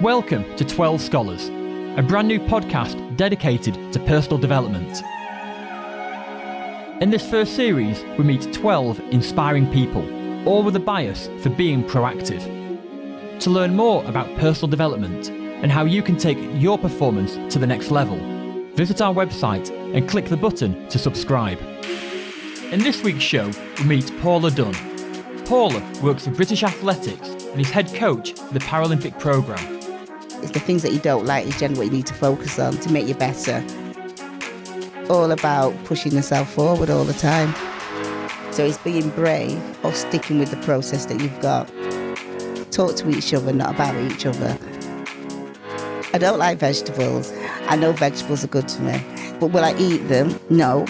Welcome to 12 Scholars, a brand new podcast dedicated to personal development. In this first series, we meet 12 inspiring people, all with a bias for being proactive. To learn more about personal development and how you can take your performance to the next level, visit our website and click the button to subscribe. In this week's show, we meet Paula Dunn. Paula works for British Athletics and is head coach for the Paralympic Programme. It's the things that you don't like is generally what you need to focus on to make you better. All about pushing yourself forward all the time. So it's being brave or sticking with the process that you've got. Talk to each other, not about each other. I don't like vegetables. I know vegetables are good to me. But will I eat them? No.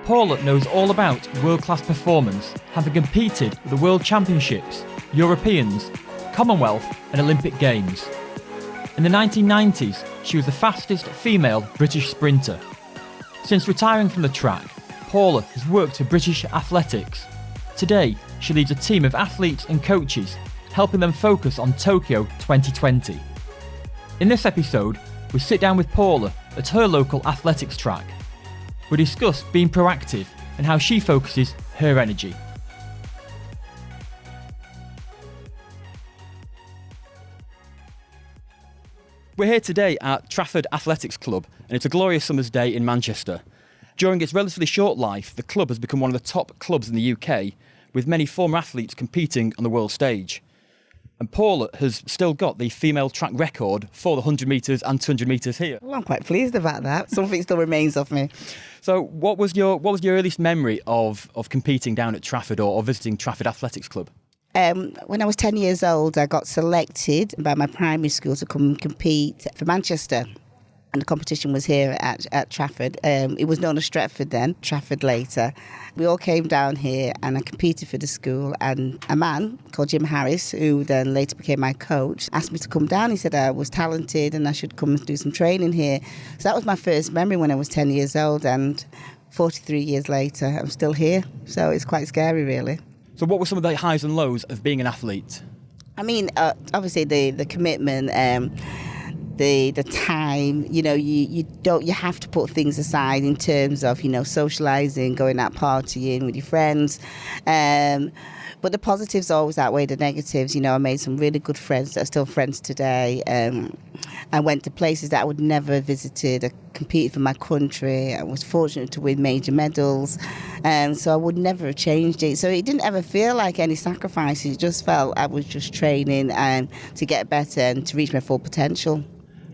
Paula knows all about world-class performance, having competed at the World Championships, Europeans, Commonwealth and Olympic Games. In the 1990s, she was the fastest female British sprinter. Since retiring from the track, Paula has worked for British Athletics. Today, she leads a team of athletes and coaches, helping them focus on Tokyo 2020. In this episode, we sit down with Paula at her local athletics track. We discuss being proactive and how she focuses her energy. We're here today at Trafford Athletics Club, and it's a glorious summer's day in Manchester. During its relatively short life, the club has become one of the top clubs in the UK, with many former athletes competing on the world stage. And Paula has still got the female track record for the 100 metres and 200 metres here. Well, I'm quite pleased about that. Something still remains of me. So what was your earliest memory of competing down at Trafford or visiting Trafford Athletics Club? When I was 10 years old, I got selected by my primary school to come and compete for Manchester. And the competition was here at Trafford. It was known as Stretford then, Trafford later. We all came down here and I competed for the school. And a man called Jim Harris, who then later became my coach, asked me to come down. He said I was talented and I should come and do some training here. So that was my first memory when I was 10 years old. And 43 years later, I'm still here. So it's quite scary, really. So what were some of the highs and lows of being an athlete? I mean, obviously the commitment, the time, you have to put things aside in terms of, socialising, going out partying with your friends. But the positives always outweigh the negatives. I made some really good friends that are still friends today. I went to places that I would never have visited. I competed for my country. I was fortunate to win major medals. So I would never have changed it. So it didn't ever feel like any sacrifices. It just felt I was just training to get better and to reach my full potential.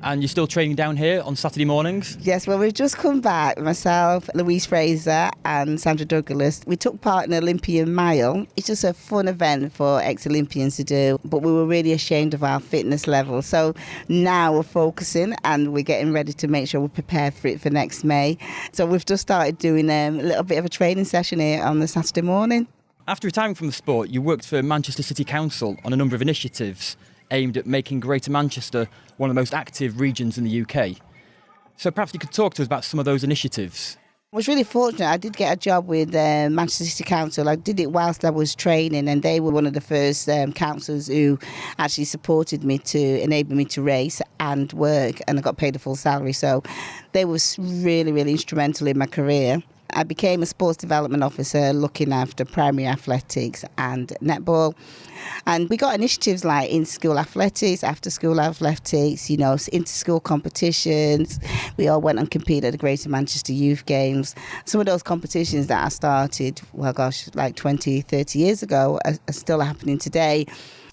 And you're still training down here on Saturday mornings? Yes, well, we've just come back, myself, Louise Fraser and Sandra Douglas. We took part in Olympian Mile. It's just a fun event for ex-Olympians to do, but we were really ashamed of our fitness level. So now we're focusing and we're getting ready to make sure we're prepared for it for next May. So we've just started doing a little bit of a training session here on the Saturday morning. After retiring from the sport, you worked for Manchester City Council on a number of initiatives aimed at making Greater Manchester one of the most active regions in the UK. So perhaps you could talk to us about some of those initiatives. I was really fortunate. I did get a job with Manchester City Council. I did it whilst I was training, and they were one of the first councils who actually supported me to enable me to race and work, and I got paid a full salary. So they were really, really instrumental in my career. I became a sports development officer looking after primary athletics and netball. And we got initiatives like in-school athletics, after-school athletics, inter-school competitions. We all went and competed at the Greater Manchester Youth Games. Some of those competitions that I started, like 20, 30 years ago are still happening today.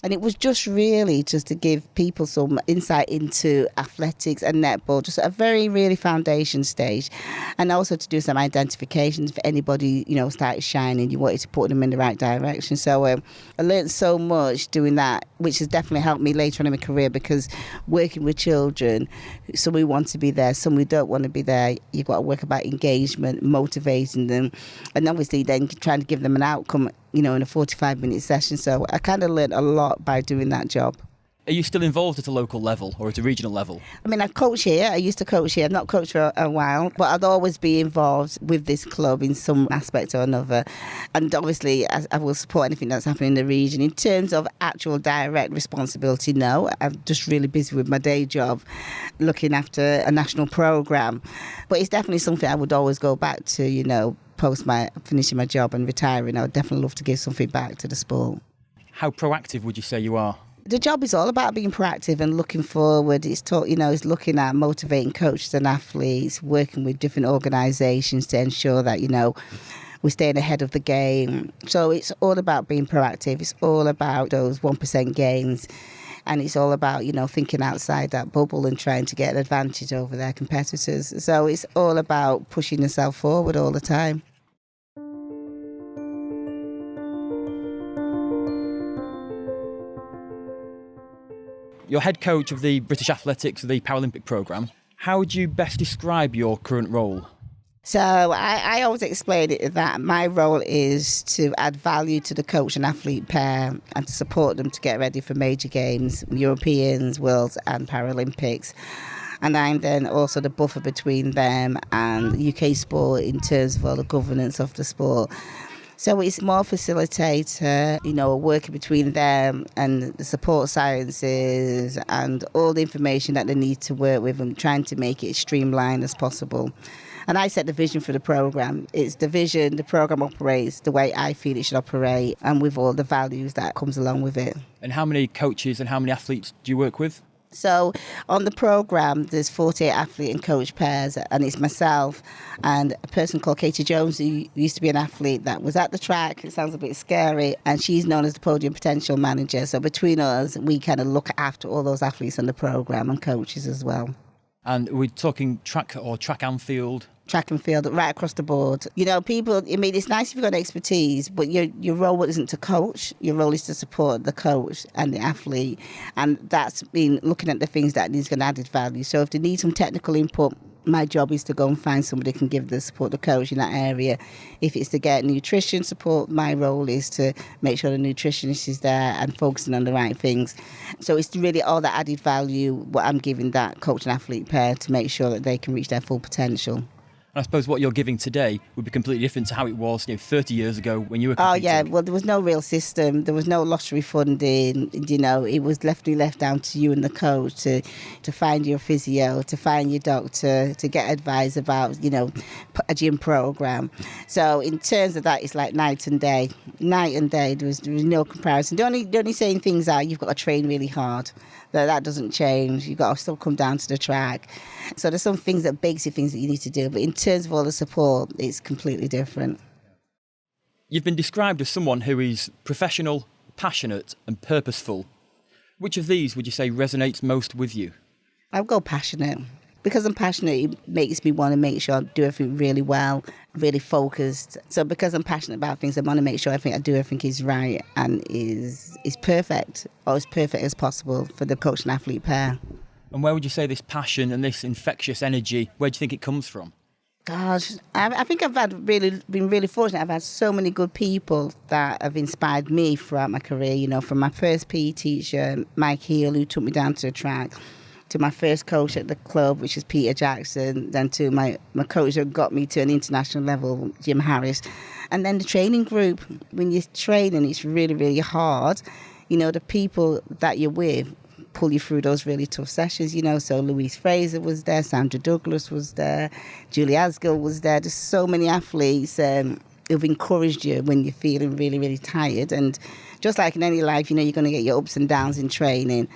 And it was just really just to give people some insight into athletics and netball, just at a very, really foundation stage. And also to do some identifications for anybody, started shining, you wanted to put them in the right direction. So I learned so much doing that, which has definitely helped me later on in my career, because working with children, some we want to be there, some we don't want to be there. You've got to work about engagement, motivating them, and obviously then trying to give them an outcome, in a 45-minute session. So I kind of learned a lot by doing that job. Are you still involved at a local level or at a regional level? I mean, I coach here. I used to coach here. I've not coached for a while, but I'd always be involved with this club in some aspect or another. And obviously, I will support anything that's happening in the region. In terms of actual direct responsibility, no. I'm just really busy with my day job, looking after a national programme. But it's definitely something I would always go back to, you know, post my finishing my job and retiring. I would definitely love to give something back to the sport. How proactive would you say you are? The job is all about being proactive and looking forward. It's looking at motivating coaches and athletes, working with different organisations to ensure that, you know, we're staying ahead of the game. So it's all about being proactive. It's all about those 1% gains. And it's all about, you know, thinking outside that bubble and trying to get an advantage over their competitors. So it's all about pushing yourself forward all the time. You're head coach of the British Athletics Paralympic Programme. How would you best describe your current role? So I always explain it that my role is to add value to the coach and athlete pair and to support them to get ready for major games, Europeans, Worlds and Paralympics. And I'm then also the buffer between them and UK sport in terms of all the governance of the sport. So it's more facilitator, you know, working between them and the support sciences and all the information that they need to work with and trying to make it as streamlined as possible. And I set the vision for the programme. It's the vision, the programme operates the way I feel it should operate and with all the values that comes along with it. And how many coaches and how many athletes do you work with? So on the programme, there's 48 athlete and coach pairs, and it's myself and a person called Katie Jones, who used to be an athlete that was at the track. It sounds a bit scary, and she's known as the podium potential manager. So between us, we kind of look after all those athletes on the programme and coaches as well. And we're talking track and field? Track and field, right across the board. You know, people, I mean, it's nice if you've got expertise, but your role isn't to coach. Your role is to support the coach and the athlete. And that's been looking at the things that is going to add value. So if they need some technical input, my job is to go and find somebody who can give the support the coach in that area. If it's to get nutrition support, my role is to make sure the nutritionist is there and focusing on the right things. So it's really all that added value, what I'm giving that coach and athlete pair to make sure that they can reach their full potential. I suppose what you're giving today would be completely different to how it was 30 years ago when you were competing. Oh, yeah. Well, there was no real system. There was no lottery funding. You know, it was left down to you and the coach to find your physio, to find your doctor, to get advice about, you know, a gym programme. So in terms of that, it's like night and day. Night and day. There was no comparison. The only saying things are you've got to train really hard. That doesn't change. You've got to still come down to the track. So there's some things that basic things that you need to do. But in terms of all the support, it's completely different. You've been described as someone who is professional, passionate and purposeful. Which of these would you say resonates most with you? I'll go passionate. Because I'm passionate, it makes me want to make sure I do everything really well, really focused. So because I'm passionate about things, I want to make sure everything is right and is perfect, or as perfect as possible for the coach and athlete pair. And where would you say this passion and this infectious energy, where do you think it comes from? Gosh, I think I've been really fortunate. I've had so many good people that have inspired me throughout my career. You know, from my first PE teacher, Mike Heel, who took me down to the track, to my first coach at the club, which is Peter Jackson, then to my coach that got me to an international level, Jim Harris. And then the training group. When you're training, it's really, really hard. You know, the people that you're with pull you through those really tough sessions, you know. So Louise Fraser was there, Sandra Douglas was there, Julie Asgill was there. There's so many athletes who've encouraged you when you're feeling really, really tired. And just like in any life, you know, you're going to get your ups and downs in training.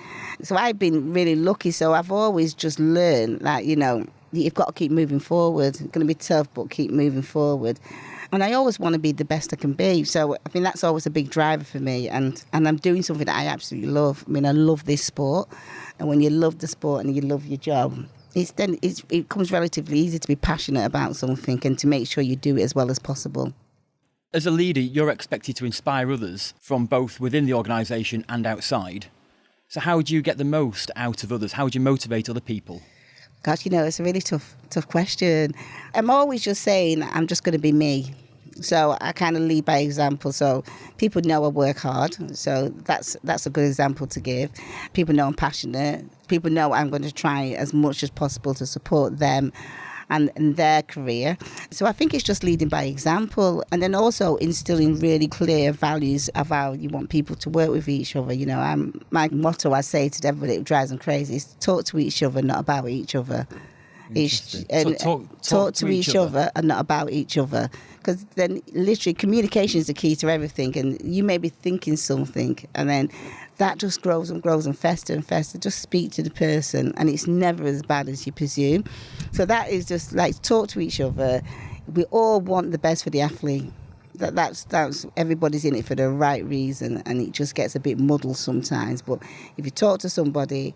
So I've been really lucky. So I've always just learned that, you know, you've got to keep moving forward. It's going to be tough, but keep moving forward. And I always want to be the best I can be. So I think that's always a big driver for me. And I'm doing something that I absolutely love. I mean, I love this sport. And when you love the sport and you love your job, it comes relatively easy to be passionate about something and to make sure you do it as well as possible. As a leader, you're expected to inspire others from both within the organisation and outside. So how do you get the most out of others? How would you motivate other people? Gosh, you know, it's a really tough question. I'm always just saying I'm just going to be me. So I kind of lead by example. So people know I work hard. So that's a good example to give. People know I'm passionate. People know I'm going to try as much as possible to support them and their career. So I think it's just leading by example, and then also instilling really clear values of how you want people to work with each other. You know, my motto, I say to everybody, it drives them crazy, is talk to each other, not about each other. Talk to each other and not about each other, because then literally communication is the key to everything, and you may be thinking something and then that just grows and grows and fester and fester. Just speak to the person, and it's never as bad as you presume. So that is just like, talk to each other. We all want the best for the athlete. That's everybody's in it for the right reason, and it just gets a bit muddled sometimes. But if you talk to somebody,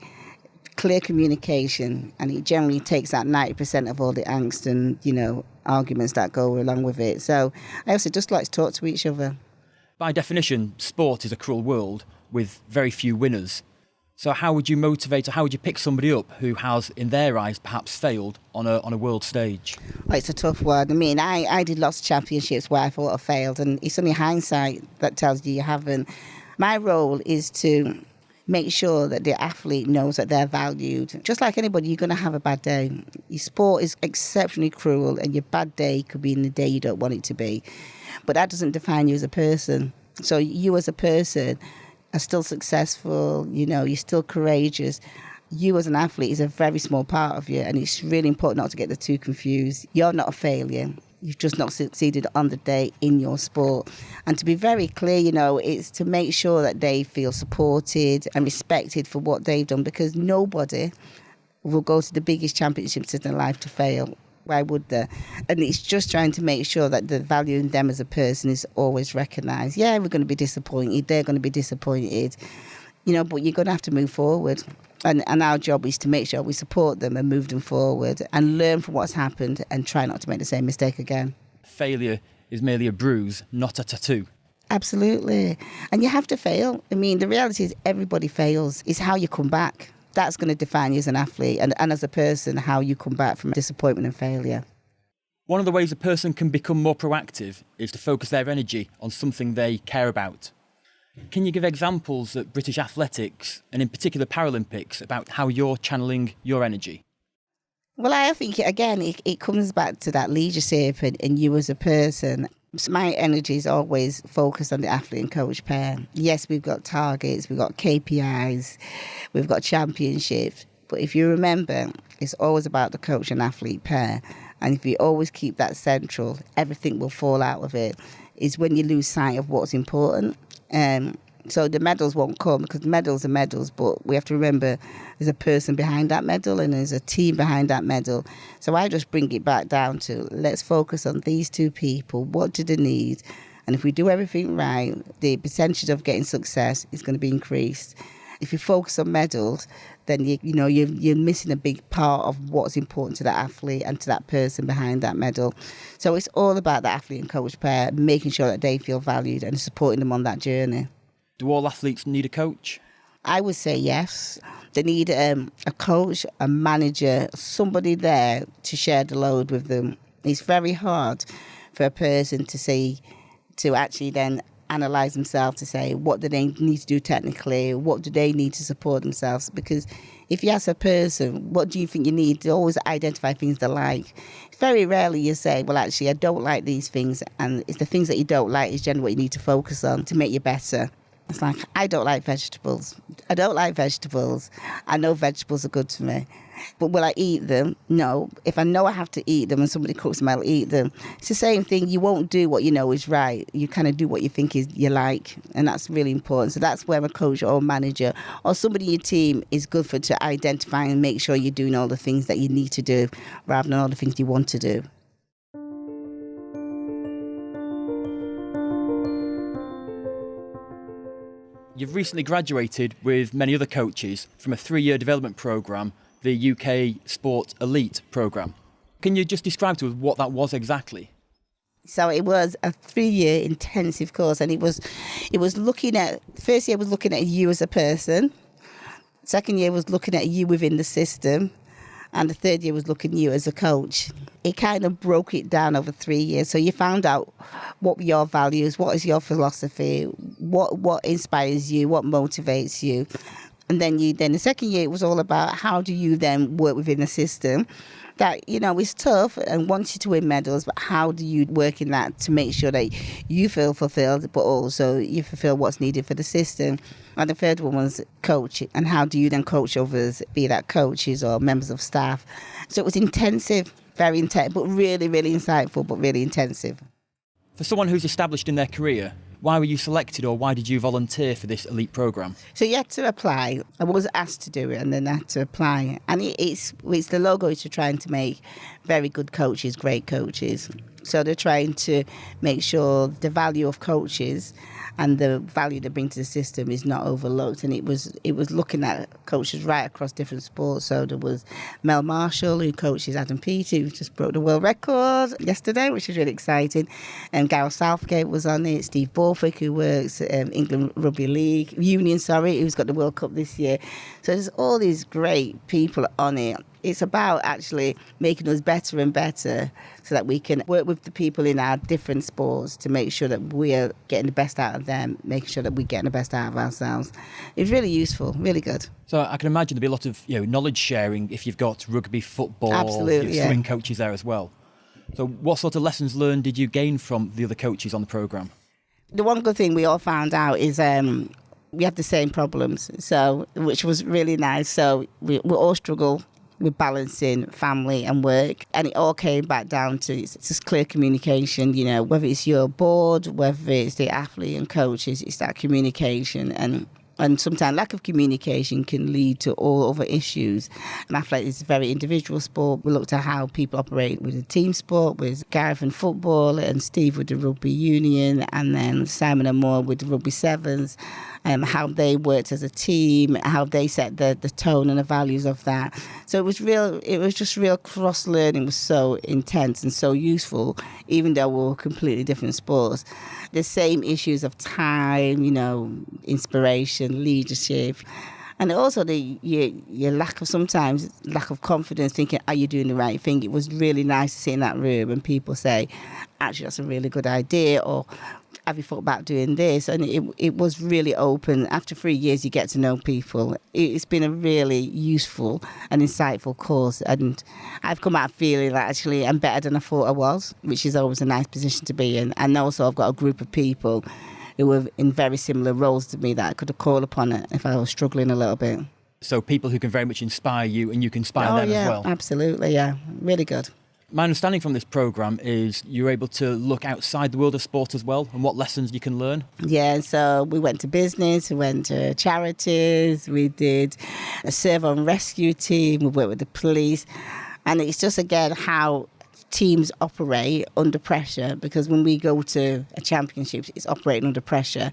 clear communication, and it generally takes out 90% of all the angst and, you know, arguments that go along with it. So I also just like to talk to each other. By definition, sport is a cruel world with very few winners. So how would you motivate, or how would you pick somebody up who has, in their eyes, perhaps failed on a world stage? Well, it's a tough one. I mean, I did lots of championships where I thought I failed, and it's only hindsight that tells you haven't. My role is to make sure that the athlete knows that they're valued. Just like anybody, you're going to have a bad day. Your sport is exceptionally cruel, and your bad day could be in the day you don't want it to be. But that doesn't define you as a person. So you as a person are still successful, you know, you're still courageous. You as an athlete is a very small part of you, and it's really important not to get the two confused. You're not a failure. You've just not succeeded on the day in your sport. And to be very clear, you know, it's to make sure that they feel supported and respected for what they've done, because nobody will go to the biggest championships in their life to fail. Why would they? And it's just trying to make sure that the value in them as a person is always recognised. Yeah, we're going to be disappointed. They're going to be disappointed. You know, but you're going to have to move forward. And our job is to make sure we support them and move them forward and learn from what's happened and try not to make the same mistake again. Failure is merely a bruise, not a tattoo. Absolutely. And you have to fail. I mean, the reality is everybody fails. It's how you come back. That's going to define you as an athlete and as a person, how you come back from disappointment and failure. One of the ways a person can become more proactive is to focus their energy on something they care about. Can you give examples at British Athletics, and in particular Paralympics, about how you're channeling your energy? Well, I think, again, it comes back to that leadership and you as a person. So my energy is always focused on the athlete and coach pair. Yes, we've got targets, we've got KPIs, we've got championships. But if you remember, it's always about the coach and athlete pair. And if you always keep that central, everything will fall out of it. It's when you lose sight of what's important. So the medals won't come, because medals are medals, but we have to remember there's a person behind that medal and there's a team behind that medal. So I just bring it back down to, let's focus on these two people. What do they need? And if we do everything right, the percentage of getting success is going to be increased. If you focus on medals, then you're missing a big part of what's important to that athlete and to that person behind that medal. So it's all about the athlete and coach pair, making sure that they feel valued and supporting them on that journey. Do all athletes need a coach? I would say yes. They need a coach, a manager, somebody there to share the load with them. It's very hard for a person to actually then analyse themselves, to say what do they need to do technically, what do they need to support themselves. Because if you ask a person, what do you think you need, they always identify things they like. Very rarely you say, well, actually, I don't like these things, and it's the things that you don't like is generally what you need to focus on to make you better. It's like, I don't like vegetables. I don't like vegetables. I know vegetables are good to me. But will I eat them? No. If I know I have to eat them and somebody cooks them, I'll eat them. It's the same thing. You won't do what you know is right. You kind of do what you think is you like. And that's really important. So that's where a coach or manager or somebody in your team is good for, to identify and make sure you're doing all the things that you need to do rather than all the things you want to do. You've recently graduated with many other coaches from a 3-year development programme, the UK Sport Elite programme. Can you just describe to us what that was exactly? So it was a 3-year intensive course, and it was looking at, first year was looking at you as a person, second year was looking at you within the system, and the third year was looking at you as a coach. It kind of broke it down over 3 years. So you found out what were your values, what is your philosophy, what inspires you, what motivates you. And then the second year, it was all about how do you then work within the system that, you know, is tough and wants you to win medals, but how do you work in that to make sure that you feel fulfilled, but also you fulfill what's needed for the system. And the third one was coach, and how do you then coach others, be that coaches or members of staff. So it was intensive, very intense, but really, really insightful, but really intensive. For someone who's established in their career, why were you selected, or why did you volunteer for this elite programme? So you had to apply. I was asked to do it and then I had to apply. And it's the logo is to trying to make very good coaches, great coaches. So they're trying to make sure the value of coaches and the value they bring to the system is not overlooked. And it was looking at coaches right across different sports. So there was Mel Marshall, who coaches Adam Peaty, who just broke the world record yesterday, which is really exciting. And Gareth Southgate was on it. Steve Borthwick, who works at England Rugby League Union, who's got the World Cup this year. So there's all these great people on it. It's about actually making us better and better so that we can work with the people in our different sports to make sure that we're getting the best out of them, making sure that we're getting the best out of ourselves. It's really useful, really good. So I can imagine there'll be a lot of knowledge sharing if you've got rugby, football, absolutely, swimming coaches there as well. So what sort of lessons learned did you gain from the other coaches on the programme? The one good thing we all found out is we have the same problems, so which was really nice. So we all struggle with balancing family and work, and it all came back down to it's just clear communication, whether it's your board, whether it's the athlete and coaches, it's that communication, and sometimes lack of communication can lead to all other issues. And athletics is a very individual sport. We looked at how people operate with a team sport, with Gareth and football, and Steve with the rugby union, and then Simon and Moore with the rugby sevens, how they worked as a team, how they set the tone and the values of that. So it was just real cross-learning was so intense and so useful, even though we were completely different sports. The same issues of time, inspiration, leadership, and also your lack of confidence, thinking, are you doing the right thing? It was really nice to sit in that room and people say, actually, that's a really good idea, or have you thought about doing this? And it was really open. After 3 years, you get to know people. It's been a really useful and insightful course. And I've come out feeling like actually I'm better than I thought I was, which is always a nice position to be in. And also I've got a group of people who were in very similar roles to me that I could have called upon it if I was struggling a little bit. So people who can very much inspire you and you can inspire them as well. Absolutely, yeah. Really good. My understanding from this programme is you're able to look outside the world of sport as well, and what lessons you can learn. Yeah, so we went to business, we went to charities, we did a serve and rescue team, we worked with the police, and it's just, again, how teams operate under pressure, because when we go to a championship, it's operating under pressure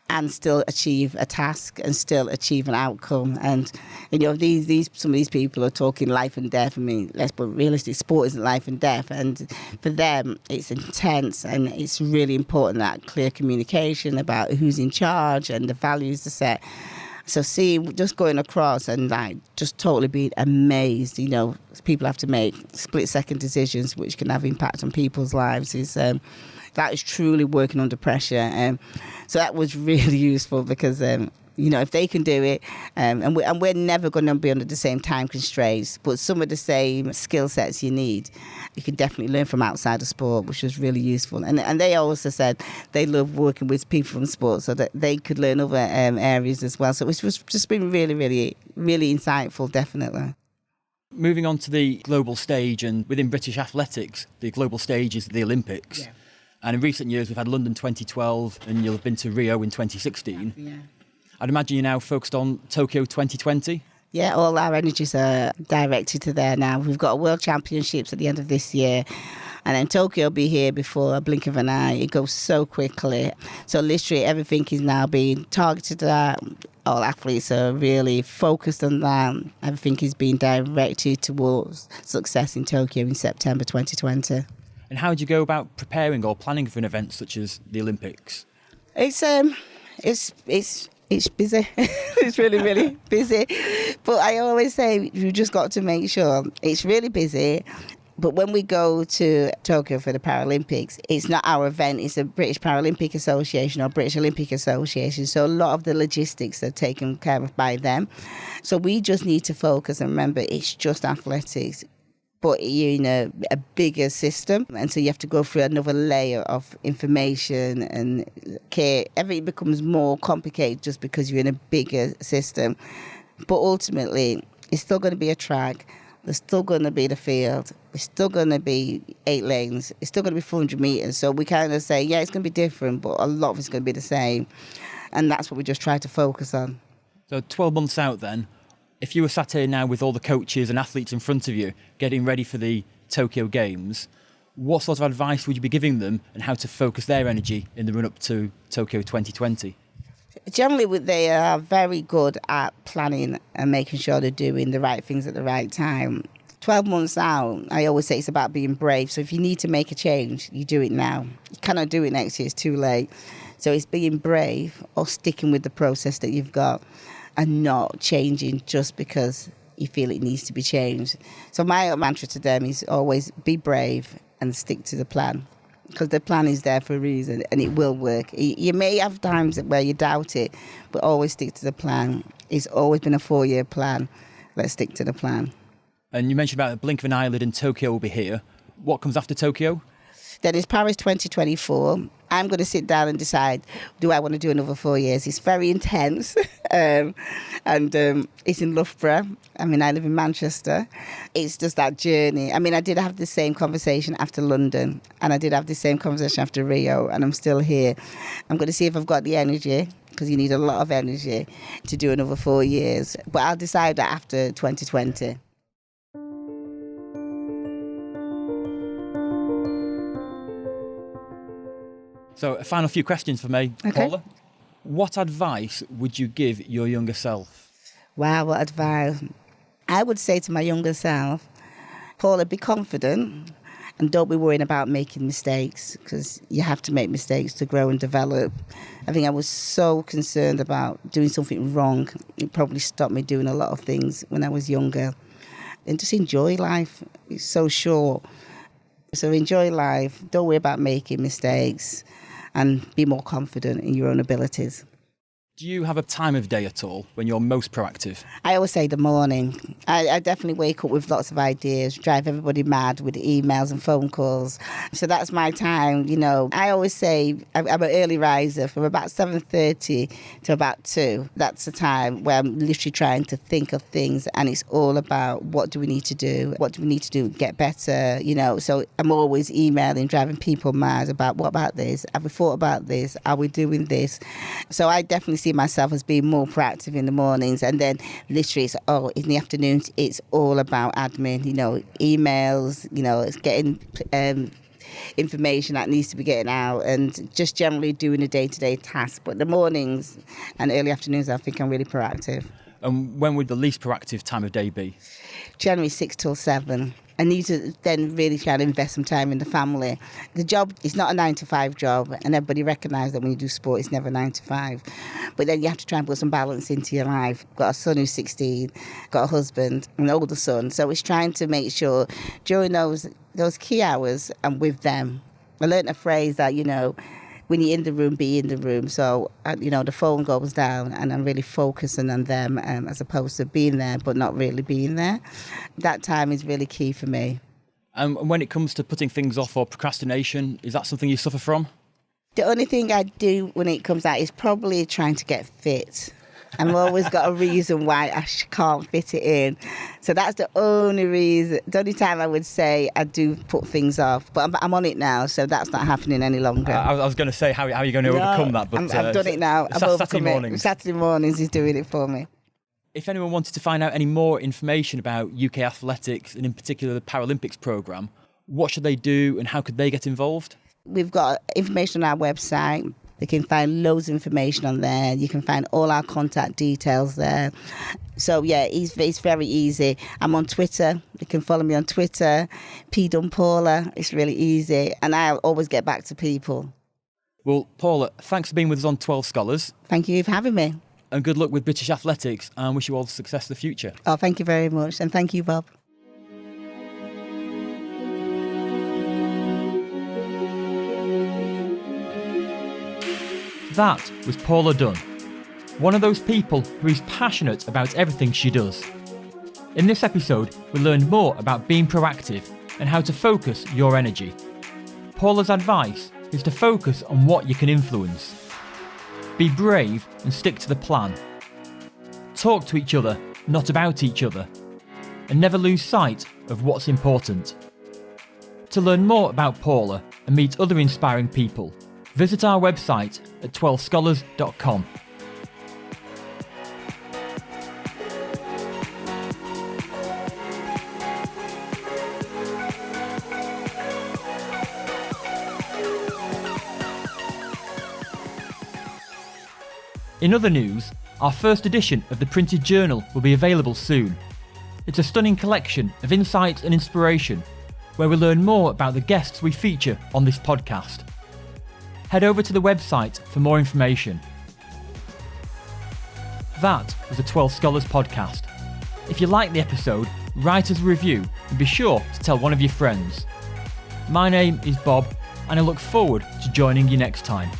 and still achieve a task and still achieve an outcome. And some of these people are talking life and death. I mean, let's be realistic, sport isn't life and death, and for them it's intense, and it's really important that clear communication about who's in charge and the values are set. So just going across and just totally being amazed, people have to make split-second decisions which can have impact on people's lives, that is truly working under pressure. So that was really useful because, if they can do it, and we're never going to be under the same time constraints, but some of the same skill sets you need, you can definitely learn from outside of sport, which was really useful. And they also said they love working with people from sport so that they could learn other areas as well. So it was just been really, really, really insightful, definitely. Moving on to the global stage, and within British athletics, the global stage is the Olympics. Yeah. And in recent years, we've had London 2012 and you'll have been to Rio in 2016. Yeah. I'd imagine you're now focused on Tokyo 2020? Yeah, all our energies are directed to there now. We've got World Championships at the end of this year. And then Tokyo will be here before a blink of an eye. It goes so quickly. So literally everything is now being targeted at that. All athletes are really focused on that. Everything is being directed towards success in Tokyo in September 2020. And how do you go about preparing or planning for an event such as the Olympics? It's busy. It's really, really busy. But I always say you just got to make sure it's really busy. But when we go to Tokyo for the Paralympics, it's not our event, it's the British Paralympic Association or British Olympic Association. So a lot of the logistics are taken care of by them. So we just need to focus and remember it's just athletics, but you're in a bigger system. And so you have to go through another layer of information and care. Everything becomes more complicated just because you're in a bigger system. But ultimately, it's still going to be a track. There's still going to be the field. It's still going to be 8 lanes. It's still going to be 400 metres. So we kind of say, yeah, it's going to be different, but a lot of it's going to be the same. And that's what we just try to focus on. So 12 months out then, if you were sat here now with all the coaches and athletes in front of you getting ready for the Tokyo Games, what sort of advice would you be giving them and how to focus their energy in the run-up to Tokyo 2020? Generally, they are very good at planning and making sure they're doing the right things at the right time. 12 months out, I always say it's about being brave. So if you need to make a change, you do it now. You cannot do it next year, it's too late. So it's being brave or sticking with the process that you've got and not changing just because you feel it needs to be changed. So my mantra to them is always be brave and stick to the plan. Because the plan is there for a reason and it will work. You may have times where you doubt it, but always stick to the plan. It's always been a 4-year plan. Let's stick to the plan. And you mentioned about the blink of an eyelid and Tokyo will be here. What comes after Tokyo? Then it's Paris 2024. I'm going to sit down and decide, do I want to do another 4 years? It's very intense and it's in Loughborough. I mean, I live in Manchester. It's just that journey. I mean, I did have the same conversation after London and I did have the same conversation after Rio and I'm still here. I'm going to see if I've got the energy, because you need a lot of energy to do another 4 years. But I'll decide that after 2020. So a final few questions for me, Okay. Paula. What advice would you give your younger self? Wow, what advice. I would say to my younger self, Paula, be confident and don't be worrying about making mistakes, because you have to make mistakes to grow and develop. I think I was so concerned about doing something wrong. It probably stopped me doing a lot of things when I was younger. And just enjoy life. It's so short. So enjoy life. Don't worry about making mistakes and be more confident in your own abilities. Do you have a time of day at all when you're most proactive? I always say the morning. I definitely wake up with lots of ideas, drive everybody mad with emails and phone calls. So that's my time, you know. I always say I'm an early riser from about 7:30 to about 2. That's the time where I'm literally trying to think of things and it's all about what do we need to do? What do we need to do to get better? You know, so I'm always emailing, driving people mad about what about this? Have we thought about this? Are we doing this? So I definitely see myself as being more proactive in the mornings, and then literally it's in the afternoons it's all about admin, you know, emails, you know, it's getting information that needs to be getting out and just generally doing a day-to-day task. But the mornings and early afternoons I think I'm really proactive. And when would the least proactive time of day be? Generally 6 till 7. I need to then really try to invest some time in the family. The job is not a 9-to-5 job, and everybody recognises that when you do sport, it's never 9 to 5. But then you have to try and put some balance into your life. Got a son who's 16, got a husband, an older son. So it's trying to make sure during those key hours I'm with them. I learnt a phrase that, you know, when you're in the room, be in the room. So, you know, the phone goes down and I'm really focusing on them as opposed to being there but not really being there. That time is really key for me. And when it comes to putting things off or procrastination, is that something you suffer from? The only thing I do when it comes out is probably trying to get fit. I've always got a reason why I can't fit it in. So that's the only reason, the only time I would say I do put things off. But I'm on it now, so that's not happening any longer. I was going to say, how are you going to overcome that? But I've done it now. Saturday mornings. Saturday mornings is doing it for me. If anyone wanted to find out any more information about UK athletics, and in particular the Paralympics programme, what should they do and how could they get involved? We've got information on our website. They can find loads of information on there. You can find all our contact details there. So, yeah, it's very easy. I'm on Twitter. You can follow me on Twitter, P. Dunn Paula. It's really easy. And I always get back to people. Well, Paula, thanks for being with us on 12 Scholars. Thank you for having me. and good luck with British Athletics, and wish you all the success in the future. Oh, thank you very much, and thank you, Bob. That was Paula Dunn, one of those people who is passionate about everything she does. In this episode, we learned more about being proactive and how to focus your energy. Paula's advice is to focus on what you can influence. Be brave and stick to the plan. Talk to each other, not about each other. And never lose sight of what's important. To learn more about Paula and meet other inspiring people, visit our website at 12scholars.com. In other news, our first edition of the printed journal will be available soon. It's a stunning collection of insights and inspiration, where we learn more about the guests we feature on this podcast. Head over to the website for more information. That was the 12 Scholars podcast. If you liked the episode, write us a review and be sure to tell one of your friends. My name is Bob, and I look forward to joining you next time.